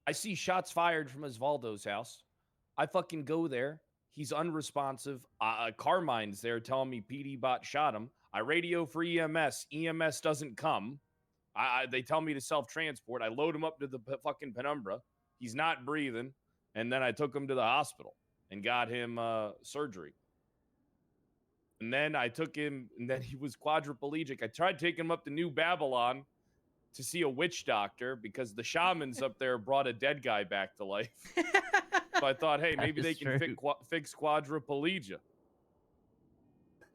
I see shots fired from Osvaldo's house. I fucking go there. He's unresponsive. Carmine's there telling me PD Bot shot him. I radio for EMS. EMS doesn't come. They tell me to self-transport. I load him up to the fucking penumbra. He's not breathing. And then I took him to the hospital and got him surgery. And then I took him, and then he was quadriplegic. I tried taking him up to New Babylon to see a witch doctor because the shamans up there brought a dead guy back to life. So I thought, hey, maybe they can fix quadriplegia.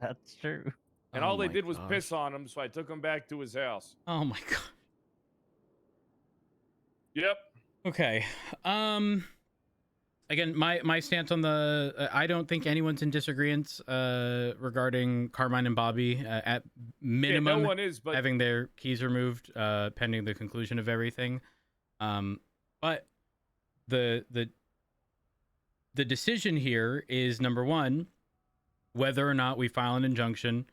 That's true. And all they did was piss on him, so I took him back to his house. Oh my god. Yep. Okay. Again, my stance on the I don't think anyone's in disagreement regarding Carmine and Bobby at minimum no one is, but having their keys removed pending the conclusion of everything. But the decision here is number one, whether or not we file an injunction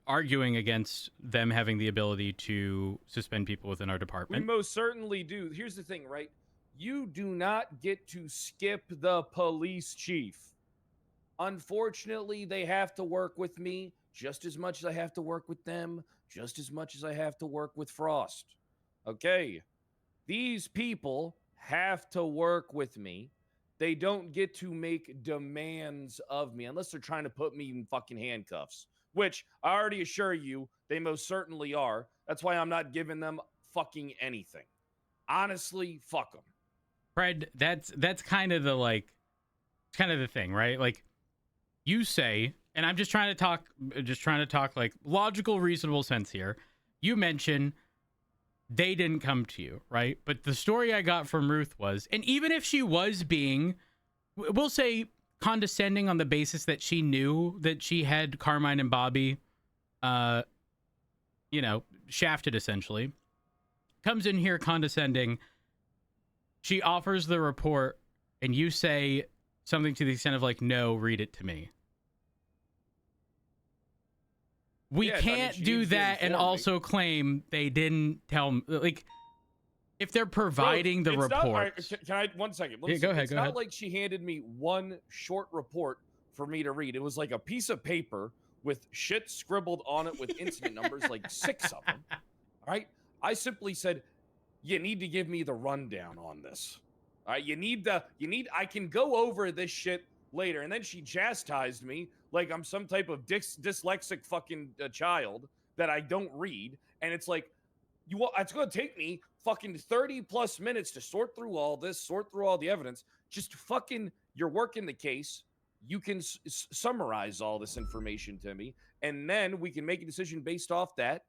arguing against them having the ability to suspend people within our we department. most certainly do. Here's the thing, right? You do not get to skip the police chief. Unfortunately, they have to work with me just as much as I have to work with them, just as much as I have to work with Frost. Okay? These people have to work with me. They don't get to make demands of me unless they're trying to put me in fucking handcuffs, which I already assure you they most certainly are. That's why I'm not giving them fucking anything. Honestly, fuck them. Fred, that's kind of the thing, right? Like, you say, and I'm just trying to talk like logical, reasonable sense here. You mention they didn't come to you, right? But the story I got from Ruth was, and even if she was being, we'll say, condescending on the basis that she knew that she had Carmine and Bobby, shafted essentially, comes in here condescending. She offers the report, and you say something to the extent of like, "No, read it to me." We Yeah, I mean, can't she do needs to that and inform me. also claim they didn't tell me. Like, if they're providing the It's not- all right, reports. can I 1 second? Let Yeah, me go see. ahead, It's go not ahead. like she handed me one short report for me to read. It was like a piece of paper with shit scribbled on it with incident numbers, like 6 of them. All right. I simply said, you need to give me the rundown on this. All right. I can go over this shit later. And then she chastised me like I'm some type of dyslexic fucking child that I don't read. And it's like, it's going to take me fucking 30 plus minutes to sort through all this, sort through all the evidence. Just fucking, you're working the case. You can summarize all this information to me, and then we can make a decision based off that.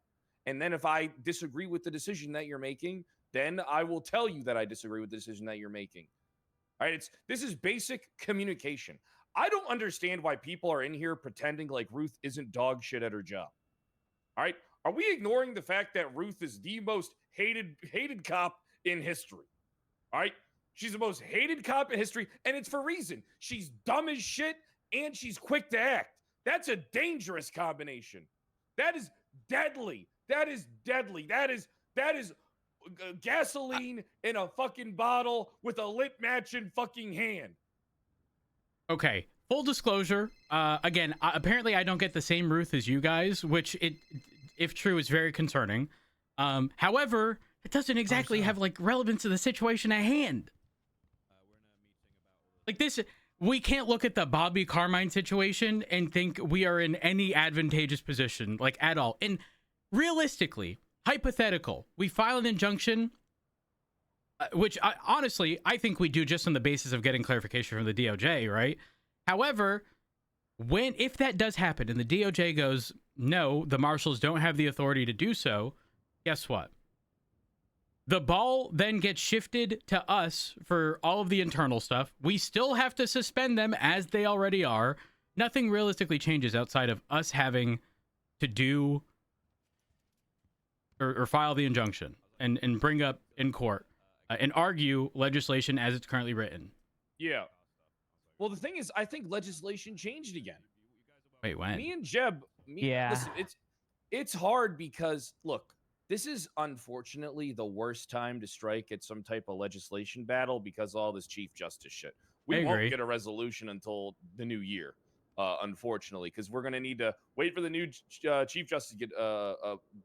And then if I disagree with the decision that you're making, then I will tell you that I disagree with the decision that you're making. All right. This is basic communication. I don't understand why people are in here pretending like Ruth isn't dog shit at her job. All right. Are we ignoring the fact that Ruth is the most hated cop in history? All right. She's the most hated cop in history, and it's for a reason. She's dumb as shit, and she's quick to act. That's a dangerous combination. That is deadly. That is deadly. That is gasoline in a fucking bottle with a lit match in fucking hand. Okay. Full disclosure. Again, apparently I don't get the same Ruth as you guys, which if true, is very concerning. However, it doesn't exactly have like relevance to the situation at hand. Like this, we can't look at the Bobby Carmine situation and think we are in any advantageous position, like at all. And realistically, hypothetical, we file an injunction, which honestly, I think we do just on the basis of getting clarification from the DOJ, right? However, if that does happen and the DOJ goes, no, the marshals don't have the authority to do so, guess what? The ball then gets shifted to us for all of the internal stuff. We still have to suspend them as they already are. Nothing realistically changes outside of us having to do or file the injunction and bring up in court and argue legislation as it's currently written. Yeah. Well, the thing is, I think legislation changed again. Wait, when? Me and Jeb, listen, it's hard because, look, this is unfortunately the worst time to strike at some type of legislation battle because of all this Chief Justice shit. We won't get a resolution until the new year, unfortunately, because we're going to need to wait for the new Chief Justice to get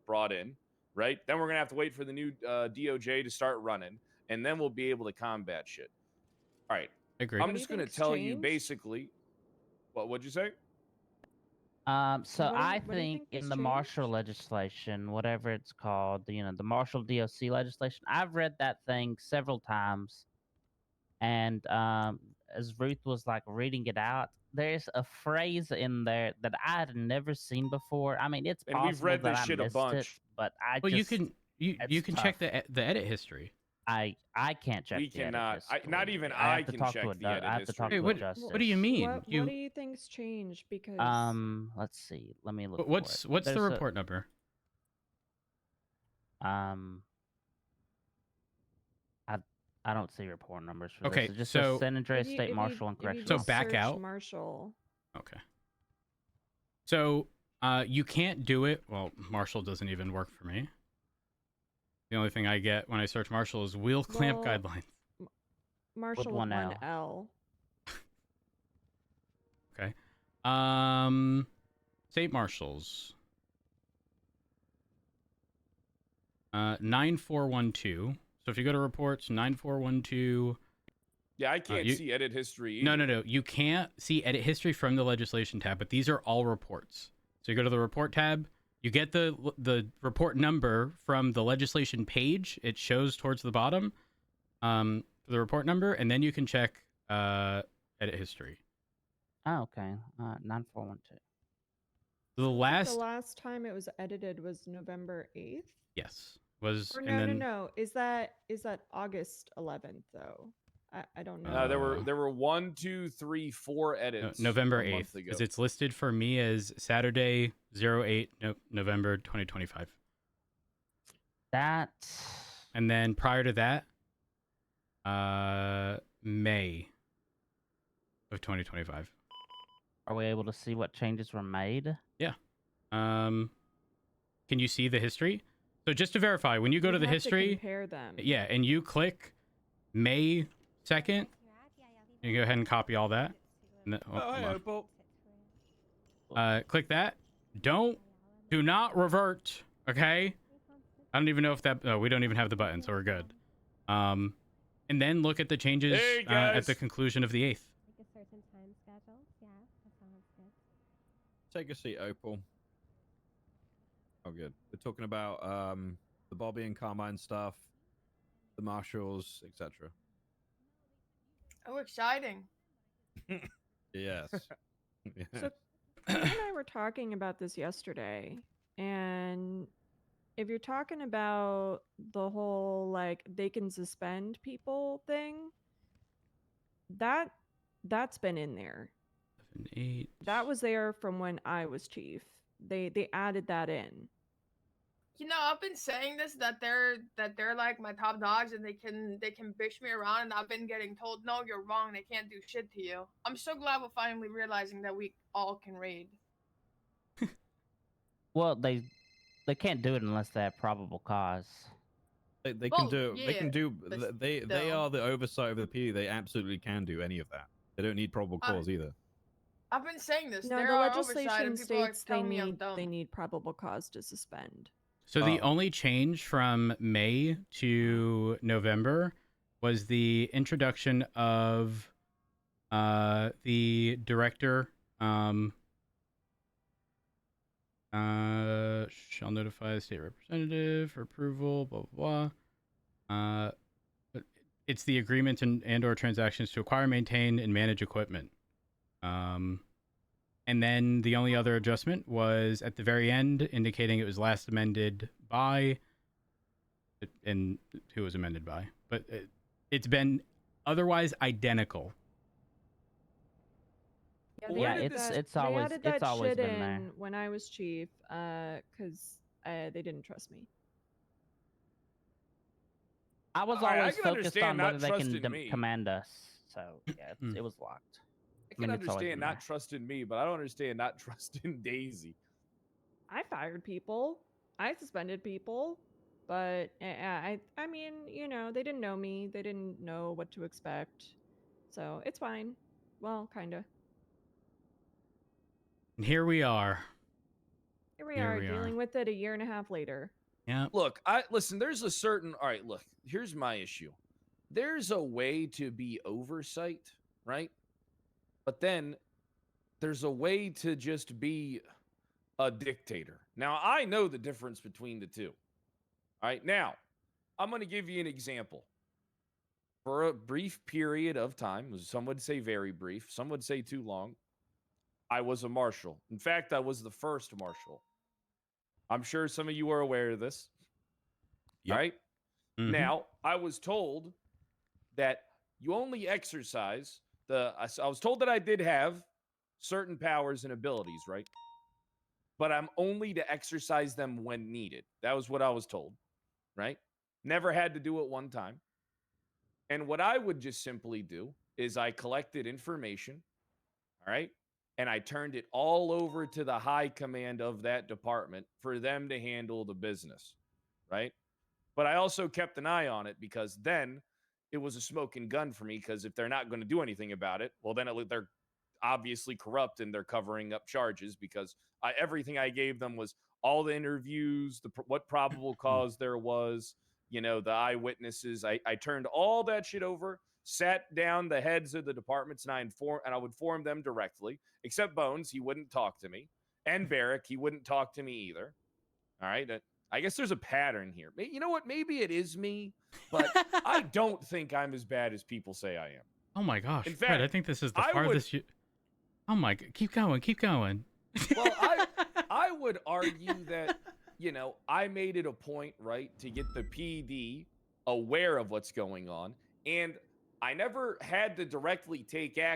brought in, right? Then we're going to have to wait for the new DOJ to start running, and then we'll be able to combat shit. All right. I agree. I'm just going to tell you basically, what'd you say? So I think in the Marshall legislation, whatever it's called, the Marshall DOC legislation, I've read that thing several times. And as Ruth was like reading it out, there's a phrase in there that I had never seen before. I mean, it's possible we've read this that shit I a missed bunch. it, but Well, you can check the edit history. I can't check. We the edit cannot. history. Not even I I have to can talk check to the edit I have to talk history. to a justice. What do you mean? What do you think's changed? Because let's see. Let me look. What's for it. the report number? I don't see report numbers for Okay, this. It just so says San Andreas State Marshal and Correctional. So back out. Marshal. Okay. So you can't do it. Well, Marshall doesn't even work for me. The only thing I get when I search Marshall is wheel clamp guidelines. Marshall with one L. Okay. State Marshals. 9412. So if you go to reports, 9412. Yeah, I can't see edit history either. No. You can't see edit history from the legislation tab, but these are all reports. So you go to the report tab, You get the report number from the legislation page. It shows towards the bottom, the report number, and then you can check edit history. Oh, okay. 9412. The I think last, the last time it was edited was November 8th. yes, was Or and no, then no. Is that August 11th though? I don't know. There were 1, 2, 3, 4 edits. November a month 8th, ago. because it's listed for me as Saturday 08 November 2025. That's And then prior to that, May of 2025. Are we able to see what changes were made? Can you see the history? So just to verify, when you go You'd to the have history, compare them. yeah, and you click May 2nd, you go ahead and copy all that. And then, hold on. Click that. Do not revert. Okay. I don't even know if that. We don't even have the button, so we're good. And then look at the changes Hey, at the guys. conclusion of the 8th. Like a certain time schedule. Yeah, that sounds good. Take a seat, Opal. Oh, good. We're talking about the Bobby and Carmine stuff, the Marshalls, etc. Oh, exciting. Yes. So Kate and I were talking about this yesterday, and if you're talking about the whole like they can suspend people thing, that's been in there. 8. That was there from when I was chief. They added that in. You know, I've been saying this that they're like my top dogs and they can bitch me around, and I've been getting told no, you're wrong. They can't do shit to you. I'm so glad we're finally realizing that we all can raid. Well, they can't do it unless they have probable cause. They Well, can do. They yeah, can do. but They still. are the oversight of the PD. They absolutely can do any of that. They don't need probable cause either. I've been saying this. No, there the are oversight, legislation and people are states they telling me I'm need dumb. probable cause to suspend. So the only change from May to November was the introduction of the director shall notify the state representative for approval, blah blah blah. But it's the agreement and or transactions to acquire, maintain, and manage equipment. And then the only other adjustment was at the very end, indicating it was last amended by, and who was amended by. But it's been otherwise identical. Yeah, it's always added that always shit been in there. when I was chief, because they didn't trust me. I was All right, I always can focused on understand not whether they can trusting me. command us. So yeah, it was locked. I can it's always understand been not there. trusting me, but I don't understand not trusting Daisy. I fired people. I suspended people. But I mean, you know, they didn't know me. They didn't know what to expect. So it's fine. Well, kind of. And here we are. Here we Here are we dealing are. with it a year and a half later. Yeah. Look, listen, there's a certain all right, look, here's my issue. There's a way to be oversight, right? But then there's a way to just be a dictator. Now, I know the difference between the two. All right. Now, I'm going to give you an example. For a brief period of time, some would say very brief, some would say too long, I was a marshal. In fact, I was the first marshal. I'm sure some of you are aware of this. Yep. Right? Mhm. Now, I was told that you only exercise I was told that I did have certain powers and abilities, right? But I'm only to exercise them when needed. That was what I was told, right? Never had to do it one time. And what I would just simply do is I collected information, all right? And I turned it all over to the high command of that department for them to handle the business, right? But I also kept an eye on it because then it was a smoking gun for me, because if they're not going to do anything about it, well, then they're obviously corrupt and they're covering up charges, because everything I gave them was all the interviews, what probable cause there was, you know, the eyewitnesses. I turned all that shit over, sat down the heads of the departments, and I would inform them directly, except Bones. He wouldn't talk to me. And Barrick, he wouldn't talk to me either. All right. I guess there's a pattern here. You know what? Maybe it is me, but I don't think I'm as bad as people say I am. Oh my gosh, In Fred, I fact, think this is the I would- farthest you. Oh my, keep going, keep going. Well, I would argue that, you know, I made it a point, right, to get the PD aware of what's going on, and I never had to directly take action.